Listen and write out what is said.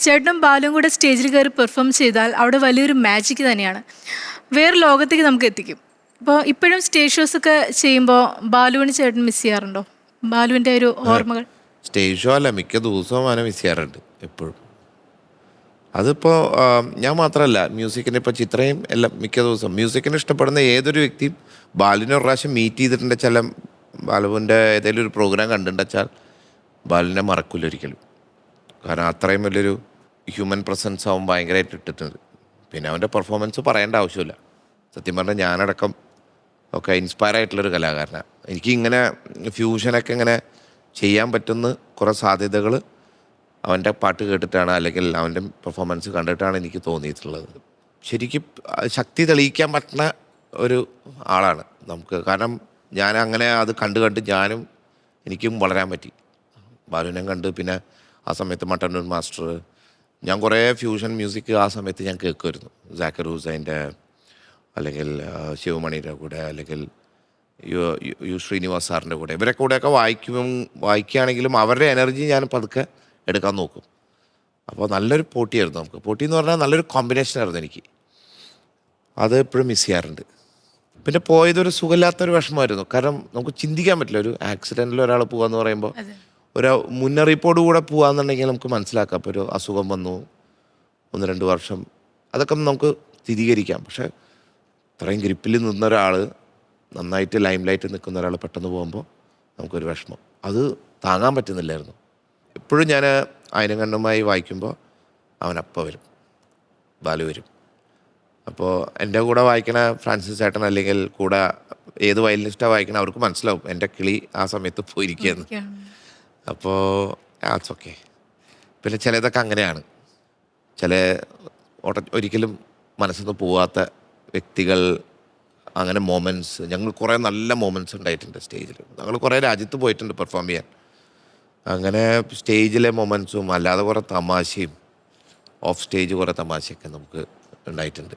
ചേട്ടനും ബാലും കൂടെ സ്റ്റേജിൽ കയറി പെർഫോം ചെയ്താൽ അവിടെ വലിയൊരു മാജിക് തന്നെയാണ്. വേറെ ലോകത്തേക്ക് നമുക്ക് എത്തിക്കും. അപ്പോൾ ഇപ്പോഴും സ്റ്റേജ് ഷോസ് ഒക്കെ ചെയ്യുമ്പോൾ ബാലുവിന് ചേട്ടൻ മിസ് ചെയ്യാറുണ്ടോ? ബാലുവിൻ്റെ ഒരു ഓർമ്മകൾ. സ്റ്റേജ് ഷോ അല്ല, മിക്ക ദിവസവും അവനെ മിസ് ചെയ്യാറുണ്ട് എപ്പോഴും. അതിപ്പോൾ ഞാൻ മാത്രമല്ല, മ്യൂസിക്കിനെ ഇപ്പോൾ ചിത്രയും എല്ലാം മിക്ക ദിവസവും മ്യൂസിക്കിനെ ഇഷ്ടപ്പെടുന്ന ഏതൊരു വ്യക്തിയും ബാലുവിനെ ഒരു പ്രാവശ്യം മീറ്റ് ചെയ്തിട്ടുണ്ട്. ചില ബാലുവിൻ്റെ ഏതെങ്കിലും ഒരു പ്രോഗ്രാം കണ്ടിട്ടുണ്ടെച്ചാൽ ബാലുവിനെ മറക്കില്ല ഒരിക്കലും. കാരണം അത്രയും വലിയൊരു ഹ്യൂമൻ പ്രസൻസ് അവൻ ഭയങ്കരമായിട്ട് ഇട്ടിട്ടുണ്ട്. പിന്നെ അവൻ്റെ പെർഫോമൻസ് പറയേണ്ട ആവശ്യമില്ല. സത്യം പറഞ്ഞാൽ ഞാനടക്കം ഒക്കെ ഇൻസ്പയർ ആയിട്ടുള്ളൊരു കലാകാരനാണ്. എനിക്ക് ഇങ്ങനെ ഫ്യൂഷനൊക്കെ ഇങ്ങനെ ചെയ്യാൻ പറ്റുന്ന കുറേ സാധ്യതകൾ അവൻ്റെ പാട്ട് കേട്ടിട്ടാണ്, അല്ലെങ്കിൽ അവൻ്റെ പെർഫോമൻസ് കണ്ടിട്ടാണ് എനിക്ക് തോന്നിയിട്ടുള്ളത്. ശരിക്കും ശക്തി തെളിയിക്കാൻ പറ്റുന്ന ഒരു ആളാണ് നമുക്ക്. കാരണം ഞാൻ അങ്ങനെ അത് കണ്ട് ഞാനും എനിക്കും വളരാൻ പറ്റി. ബാലുവിനെ കണ്ട് പിന്നെ ആ സമയത്ത് മട്ടന്നൂർ മാസ്റ്റർ, ഞാൻ കുറേ ഫ്യൂഷൻ മ്യൂസിക് ആ സമയത്ത് ഞാൻ കേൾക്കുമായിരുന്നു. ജാക്കിർ ഹുസൈൻ്റെ, അല്ലെങ്കിൽ ശിവമണിയുടെ കൂടെ, അല്ലെങ്കിൽ യു ശ്രീനിവാസ് സാറിൻ്റെ കൂടെ, ഇവരെ കൂടെയൊക്കെ വായിക്കുകയാണെങ്കിലും അവരുടെ എനർജി ഞാൻ പതുക്കെ എടുക്കാൻ നോക്കും. അപ്പോൾ നല്ലൊരു പോട്ടിയായിരുന്നു നമുക്ക്. പോട്ടി എന്ന് പറഞ്ഞാൽ നല്ലൊരു കോമ്പിനേഷനായിരുന്നു എനിക്ക്. അത് എപ്പോഴും മിസ് ചെയ്യാറുണ്ട്. പിന്നെ പോയതൊരു സുഖമില്ലാത്തൊരു വിഷമമായിരുന്നു. കാരണം നമുക്ക് ചിന്തിക്കാൻ പറ്റില്ല, ഒരു ആക്സിഡൻറ്റിൽ ഒരാൾ പോകാന്ന് പറയുമ്പോൾ ഒരു മുന്നറിയിപ്പോട് കൂടെ പോകാമെന്നുണ്ടെങ്കിൽ നമുക്ക് മനസ്സിലാക്കാം. അപ്പോൾ ഒരു അസുഖം വന്നു 1-2 വർഷം, അതൊക്കെ നമുക്ക് സ്ഥിരീകരിക്കാം. പക്ഷേ ഇത്രയും ഗ്രിപ്പിൽ നിന്ന ഒരാൾ, നന്നായിട്ട് ലൈം ലൈറ്റ് നിൽക്കുന്ന ഒരാൾ പെട്ടെന്ന് പോകുമ്പോൾ നമുക്കൊരു വിഷമം, അത് താങ്ങാൻ പറ്റുന്നില്ലായിരുന്നു. എപ്പോഴും ഞാൻ ആയിരങ്കണ്ണുമായി വായിക്കുമ്പോൾ അവനപ്പം വരും, ബാലു വരും. അപ്പോൾ എൻ്റെ കൂടെ വായിക്കണ ഫ്രാൻസിസ് ചേട്ടൻ, അല്ലെങ്കിൽ കൂടെ ഏത് വയലിനിസ്റ്റാണ് വായിക്കണം, അവർക്ക് മനസ്സിലാവും എൻ്റെ കിളി ആ സമയത്ത് പോയിരിക്കുകയെന്ന്. അപ്പോൾ ആറ്റ്സ് ഓക്കെ. പിന്നെ ചിലതൊക്കെ അങ്ങനെയാണ്, ചില ഒരിക്കലും മനസ്സിൽ നിന്ന് പോവാത്ത വ്യക്തികൾ, അങ്ങനെ മൊമെൻറ്റ്സ്. ഞങ്ങൾ കുറേ നല്ല മൊമെൻറ്റ്സ് ഉണ്ടായിട്ടുണ്ട് സ്റ്റേജിൽ. ഞങ്ങൾ കുറേ രാജ്യത്ത് പോയിട്ടുണ്ട് പെർഫോം ചെയ്യാൻ. അങ്ങനെ സ്റ്റേജിലെ മൊമെൻറ്റ്സും അല്ലാതെ കുറേ തമാശയും ഓഫ് സ്റ്റേജ് കുറേ തമാശയൊക്കെ നമുക്ക് ഉണ്ടായിട്ടുണ്ട്.